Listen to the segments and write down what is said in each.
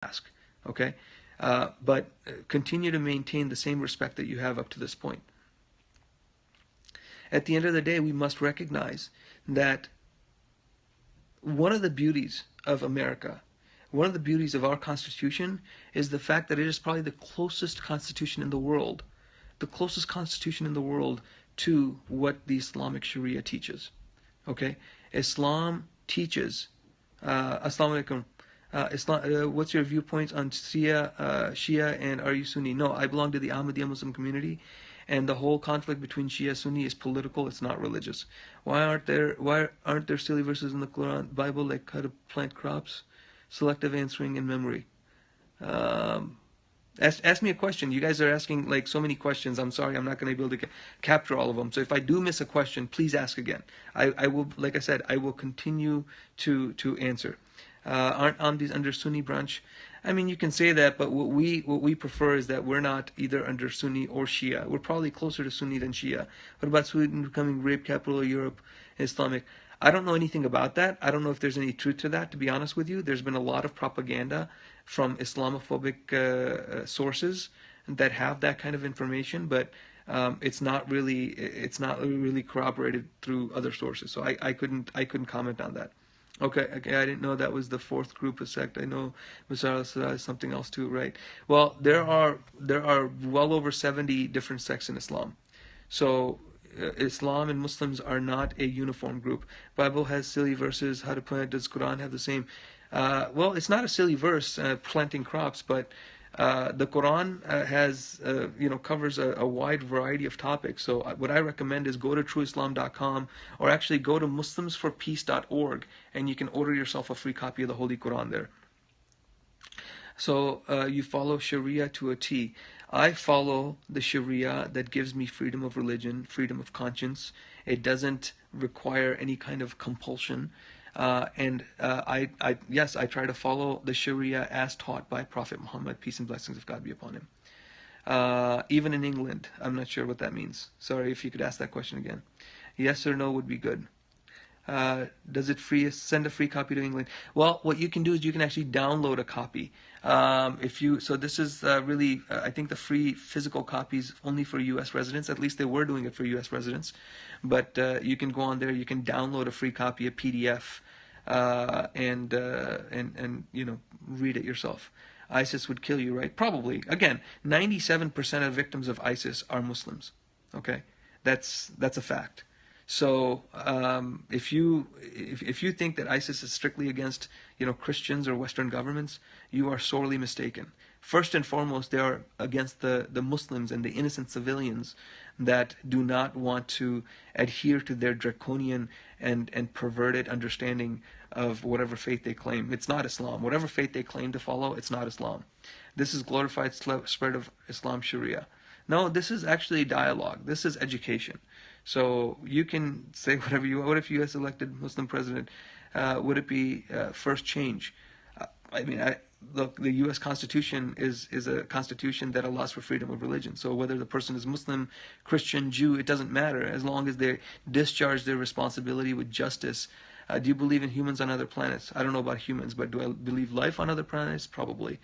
ask. Okay, but continue to maintain the same respect that you have up to this point. At the end of the day, we must recognize that one of the beauties of America, one of the beauties of our Constitution, is the fact that it is probably the closest Constitution in the world, the closest Constitution in the world to what the Islamic Sharia teaches. Okay, Islam teaches. Assalamu alaikum. What's your viewpoints on Shia, and are you Sunni? No, I belong to the Ahmadiyya Muslim community, and the whole conflict between Shia Sunni is political. It's not religious. Why aren't there silly verses in the Quran, Bible, like how to plant crops, selective answering, and memory? Um, ask me a question. You guys are asking like so many questions. I'm sorry, I'm not going to be able to capture all of them. So if I do miss a question, please ask again. I will, like I said, I will continue to answer. Aren't Ahmadis under Sunni branch? I mean, you can say that, but what we prefer is that we're not either under Sunni or Shia. We're probably closer to Sunni than Shia. What about Sweden becoming rape capital of Europe, Islamic? I don't know anything about that. I don't know if there's any truth to that, to be honest with you. There's been a lot of propaganda from Islamophobic sources that have that kind of information, but it's not really corroborated through other sources. So I couldn't comment on that. Okay, I didn't know that was the fourth group of sect. I know Masara is something else too, right? Well, there are well over 70 different sects in Islam. So Islam and Muslims are not a uniform group. Bible has silly verses. How to plant? Does Quran have the same? Well, it's not a silly verse, planting crops, but the Quran covers a wide variety of topics. So what I recommend is go to trueislam.com, or actually go to muslimsforpeace.org, and you can order yourself a free copy of the Holy Quran there. So you follow Sharia to a T. I follow the Sharia that gives me freedom of religion, freedom of conscience. It doesn't require any kind of compulsion. Yes, I try to follow the Sharia as taught by Prophet Muhammad, peace and blessings of God be upon him. Even in England, I'm not sure what that means. Sorry, if you could ask that question again. Yes or no would be good. Does it send a free copy to England? Well, what you can do is you can actually download a copy. So this is really, I think the free physical copies only for U.S. residents. At least they were doing it for U.S. residents. But you can go on there, you can download a free copy, a PDF, and read it yourself. ISIS would kill you, right? Probably. Again, 97% of victims of ISIS are Muslims. Okay, that's a fact. So if you think that ISIS is strictly against Christians or Western governments, you are sorely mistaken. First and foremost, they are against the Muslims and the innocent civilians that do not want to adhere to their draconian and perverted understanding of whatever faith they claim. It's not Islam. Whatever faith they claim to follow, it's not Islam. This is glorified spread of Islam Sharia. No, this is actually dialogue. This is education. So you can say whatever you want. What if U.S. elected Muslim president? Would it be first change? Look, the U.S. Constitution is a constitution that allows for freedom of religion. So whether the person is Muslim, Christian, Jew, it doesn't matter as long as they discharge their responsibility with justice. Do you believe in humans on other planets? I don't know about humans, but do I believe life on other planets? Probably.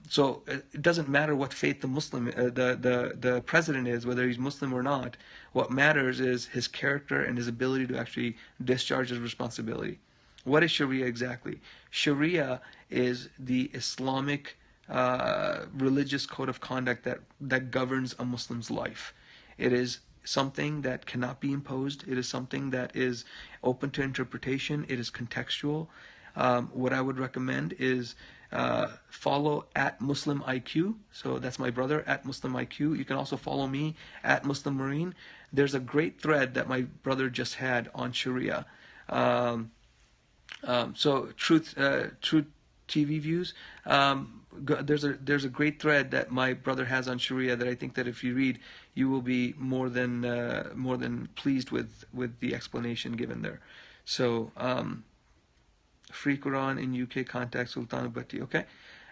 So it doesn't matter what faith the president is, whether he's Muslim or not. What matters is his character and his ability to actually discharge his responsibility. What is Sharia exactly? Sharia is the Islamic religious code of conduct that governs a Muslim's life. It is something that cannot be imposed. It is something that is open to interpretation. It is contextual. What I would recommend is follow at Muslim IQ. So that's my brother at Muslim IQ. You can also follow me at Muslim Marine. There's a great thread that my brother just had on Sharia. So Truth TV views. There's a great thread that my brother has on Sharia that I think that if you read, you will be more than pleased with the explanation given there. So. Free Quran in UK contact Sultan Bhatti. Okay.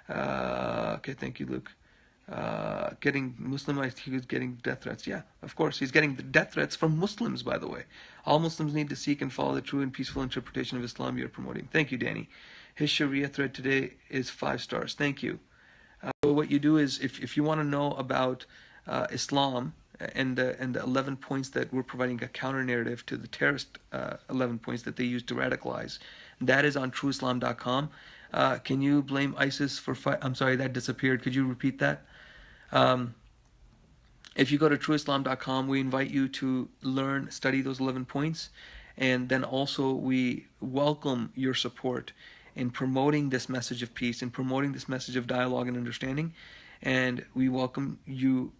Okay, thank you, Luke. Getting Muslimized, he was getting death threats. Yeah, of course. He's getting death threats from Muslims, by the way. All Muslims need to seek and follow the true and peaceful interpretation of Islam you're promoting. Thank you, Danny. His Sharia thread today is 5 stars. Thank you. So what you do is, if you want to know about Islam and the 11 points that we're providing a counter narrative to the terrorist 11 points that they use to radicalize, that is on trueislam.com. Can you blame ISIS for I'm sorry, that disappeared. Could you repeat that? Um, if you go to trueislam.com, we invite you to learn, study those 11 points, and then also we welcome your support in promoting this message of peace, in promoting this message of dialogue and understanding, and we welcome you.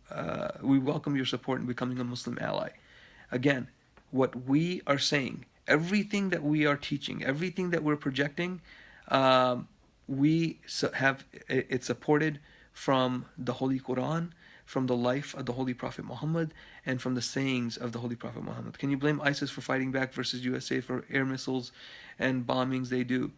We welcome your support in becoming a Muslim ally. Again, what we are saying, everything that we are teaching, everything that we're projecting, we have it supported from the Holy Quran, from the life of the Holy Prophet Muhammad, and from the sayings of the Holy Prophet Muhammad. Can you blame ISIS for fighting back versus USA for air missiles and bombings they do?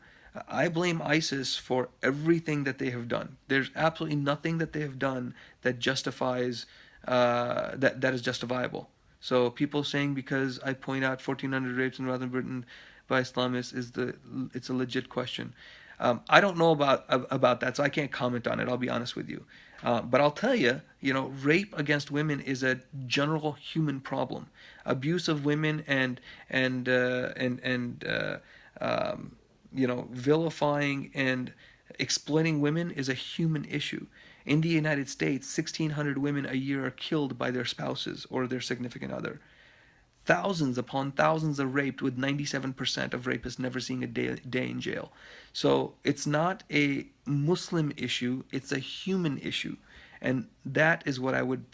I blame ISIS for everything that they have done. There's absolutely nothing that they have done that justifies that is justifiable. So people saying because I point out 1,400 rapes in Northern Britain by Islamists it's a legit question. I don't know about that, so I can't comment on it. I'll be honest with you, but I'll tell you, rape against women is a general human problem. Abuse of women and vilifying and exploiting women is a human issue. In the United States, 1,600 women a year are killed by their spouses or their significant other. Thousands upon thousands are raped, with 97% of rapists never seeing a day in jail. So it's not a Muslim issue, it's a human issue. And that is what I would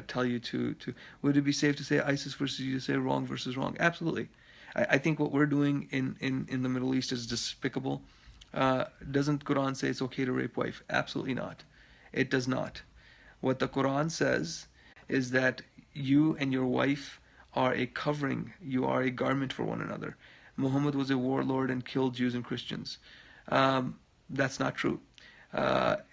tell you to. Would it be safe to say ISIS versus USA, wrong versus wrong? Absolutely. I think what we're doing in the Middle East is despicable. Doesn't Quran say it's okay to rape wife? Absolutely not. It does not. What the Quran says is that you and your wife are a covering, you are a garment for one another. Muhammad was a warlord and killed Jews and Christians. That's not true.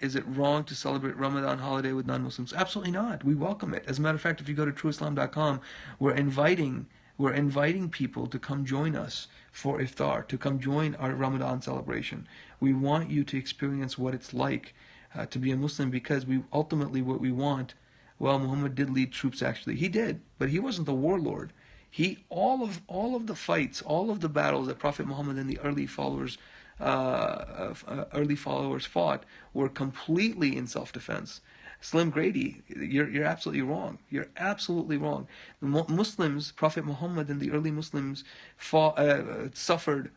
Is it wrong to celebrate Ramadan holiday with non-Muslims? Absolutely not. We welcome it. As a matter of fact, if you go to trueislam.com, we're inviting people to come join us for iftar, to come join our Ramadan celebration. We want you to experience what it's like to be a Muslim, because ultimately what we want. Well, Muhammad did lead troops, actually. He did, but he wasn't the warlord. All of the fights, all of the battles that Prophet Muhammad and the early followers fought were completely in self-defense. Slim Grady, you're absolutely wrong. You're absolutely wrong. The Muslims, Prophet Muhammad and the early Muslims suffered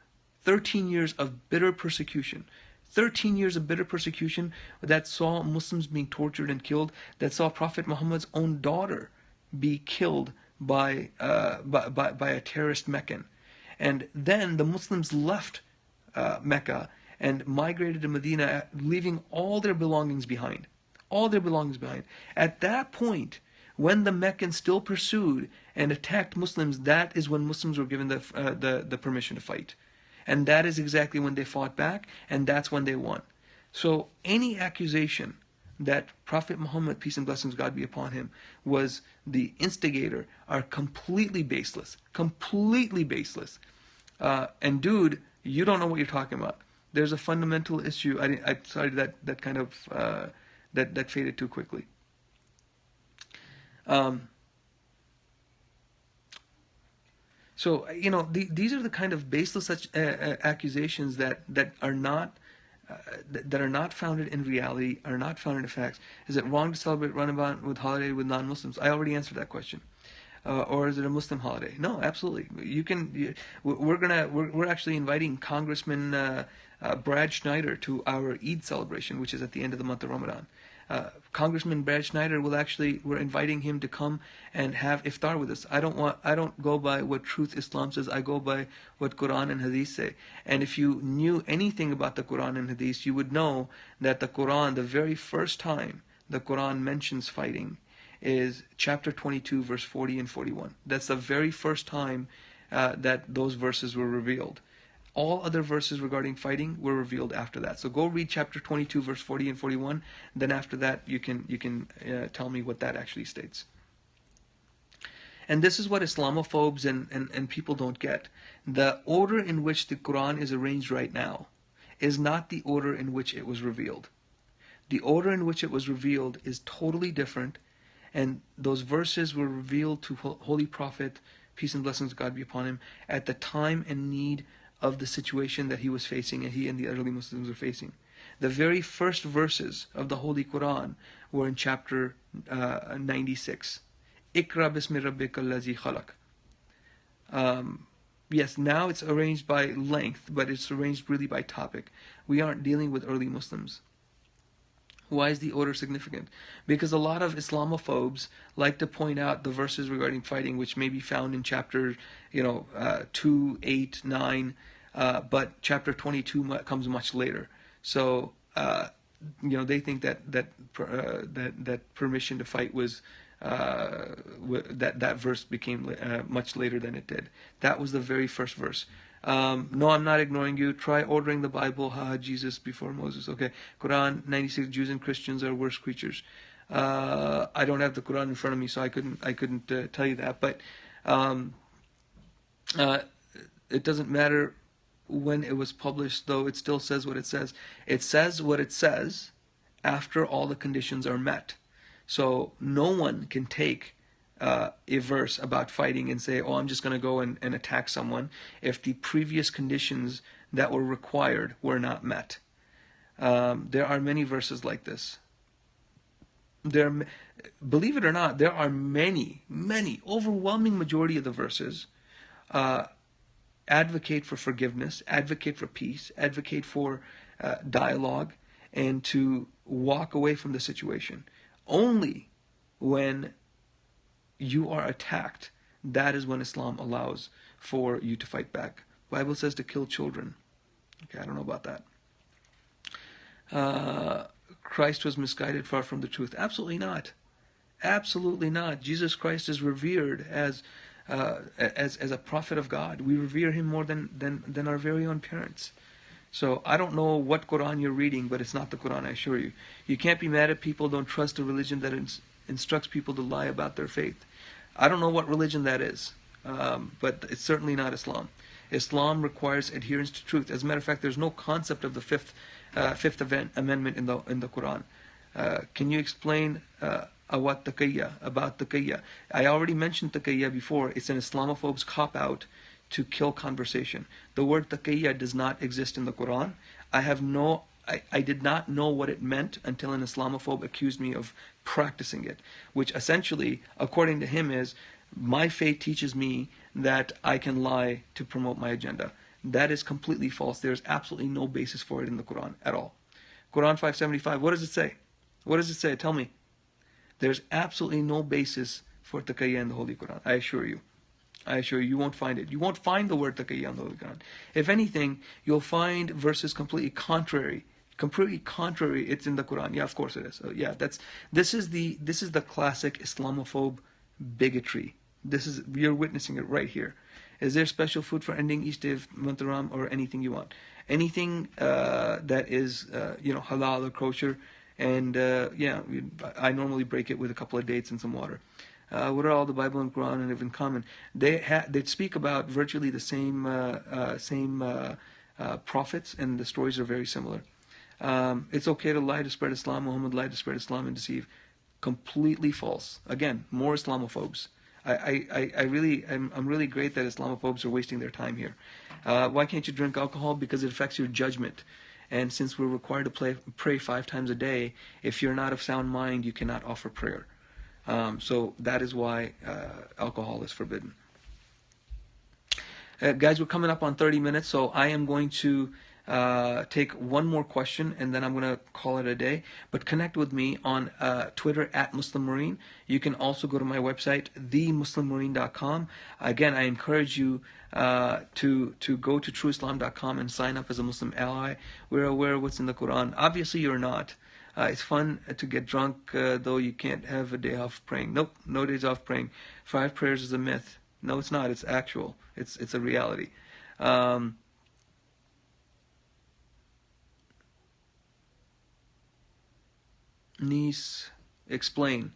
13 years of bitter persecution. 13 years of bitter persecution that saw Muslims being tortured and killed, that saw Prophet Muhammad's own daughter be killed by a terrorist Meccan. And then the Muslims left Mecca and migrated to Medina, leaving all their belongings behind. All their belongings behind. At that point, when the Meccans still pursued and attacked Muslims, that is when Muslims were given the permission to fight. And that is exactly when they fought back, and that's when they won. So any accusation that Prophet Muhammad, peace and blessings of God be upon him, was the instigator are completely baseless. Completely baseless. And dude, you don't know what you're talking about. There's a fundamental issue. I sorry that kind of that faded too quickly. So these are the kind of baseless accusations that are not founded in reality, are not founded in facts. Is it wrong to celebrate Ramadan with holiday with non-Muslims? I already answered that question. Or is it a Muslim holiday? No, absolutely. We're actually inviting Congressman Brad Schneider to our Eid celebration, which is at the end of the month of Ramadan. Congressman Brad Schneider we're inviting him to come and have iftar with us. I don't go by what Truth Islam says. I go by what Quran and Hadith say. And if you knew anything about the Quran and Hadith, you would know that the Quran, the very first time the Quran mentions fighting, is chapter 22, verse 40 and 41. That's the very first time that those verses were revealed. All other verses regarding fighting were revealed after that. So go read chapter 22, verse 40 and 41. Then after that, you can tell me what that actually states. And this is what Islamophobes and people don't get. The order in which the Quran is arranged right now is not the order in which it was revealed. The order in which it was revealed is totally different, and those verses were revealed to Holy Prophet, peace and blessings of God be upon him, at the time and need of the situation that he was facing and he and the early Muslims were facing. The very first verses of the Holy Quran were in chapter 96. Ikra bismi rabbika allazi khalaq. Yes, now it's arranged by length, but it's arranged really by topic. We aren't dealing with early Muslims. Why is the order significant? Because a lot of Islamophobes like to point out the verses regarding fighting, which may be found in chapter, 2, 8, 9, but chapter 22 comes much later. So, they think that permission to fight was that verse became much later than it did. That was the very first verse. No, I'm not ignoring you. Try ordering the Bible, Jesus before Moses. Okay, Quran 96. Jews and Christians are worse creatures. I don't have the Quran in front of me, so I couldn't tell you that. But it doesn't matter when it was published, though. It still says what it says. It says what it says after all the conditions are met. So no one can take a verse about fighting and say, oh, I'm just going to go and attack someone if the previous conditions that were required were not met. There are many verses like this. Believe it or not, there are many, overwhelming majority of the verses advocate for forgiveness, advocate for peace, advocate for dialogue, and to walk away from the situation. Only when you are attacked, that is when Islam allows for you to fight back. The Bible says to kill children. Okay, I don't know about that. Christ was misguided, far from the truth. Absolutely not. Absolutely not. Jesus Christ is revered as a prophet of God. We revere him more than our very own parents. So I don't know what Quran you're reading, but it's not the Quran, I assure you. You can't be mad at people who don't trust a religion that instructs people to lie about their faith. I don't know what religion that is, but it's certainly not Islam. Islam requires adherence to truth. As a matter of fact, there's no concept of the fifth amendment in the Quran. Can you explain about taqiyya? I already mentioned taqiyya before. It's an Islamophobe's cop-out to kill conversation. The word taqiyya does not exist in the Quran. I did not know what it meant until an Islamophobe accused me of practicing it, which essentially, according to him, is my faith teaches me that I can lie to promote my agenda. That is completely false. There's absolutely no basis for it in the Quran at all. Quran 575, what does it say? What does it say? Tell me. There's absolutely no basis for taqiyya in the Holy Quran. I assure you. You won't find it. You won't find the word taqiyya in the Holy Quran. If anything, you'll find verses completely contrary. It's in the Quran. Yeah, of course it is. This is the classic Islamophobe bigotry. You're witnessing it right here. Is there special food for ending each day of Muharram or anything you want? Anything that is halal or kosher, and I normally break it with a couple of dates and some water. What are all the Bible and Quran and have in common? They speak about virtually the same prophets, and the stories are very similar. It's okay to lie to spread Islam. Muhammad lied to spread Islam and deceive. Completely false. Again, more Islamophobes. I'm really great that Islamophobes are wasting their time here. Why can't you drink alcohol? Because it affects your judgment. And since we're required to pray 5 times a day, if you're not of sound mind, you cannot offer prayer. So that is why alcohol is forbidden. Guys, we're coming up on 30 minutes, so I am going to take one more question, and then I'm going to call it a day. But connect with me on Twitter @MuslimMarine. You can also go to my website, themuslimmarine.com. Again, I encourage you to go to trueislam.com and sign up as a Muslim ally. We're aware of what's in the Quran. Obviously, you're not. It's fun to get drunk, though you can't have a day off praying. Nope, no days off praying. 5 prayers is a myth. No, it's not. It's actual. It's a reality. Niece, explain.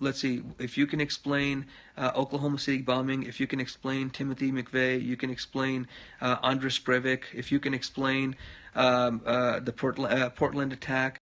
let's see, if you can explain Oklahoma City bombing, if you can explain Timothy McVeigh, you can explain Andres Breivik, if you can explain the Portland attack,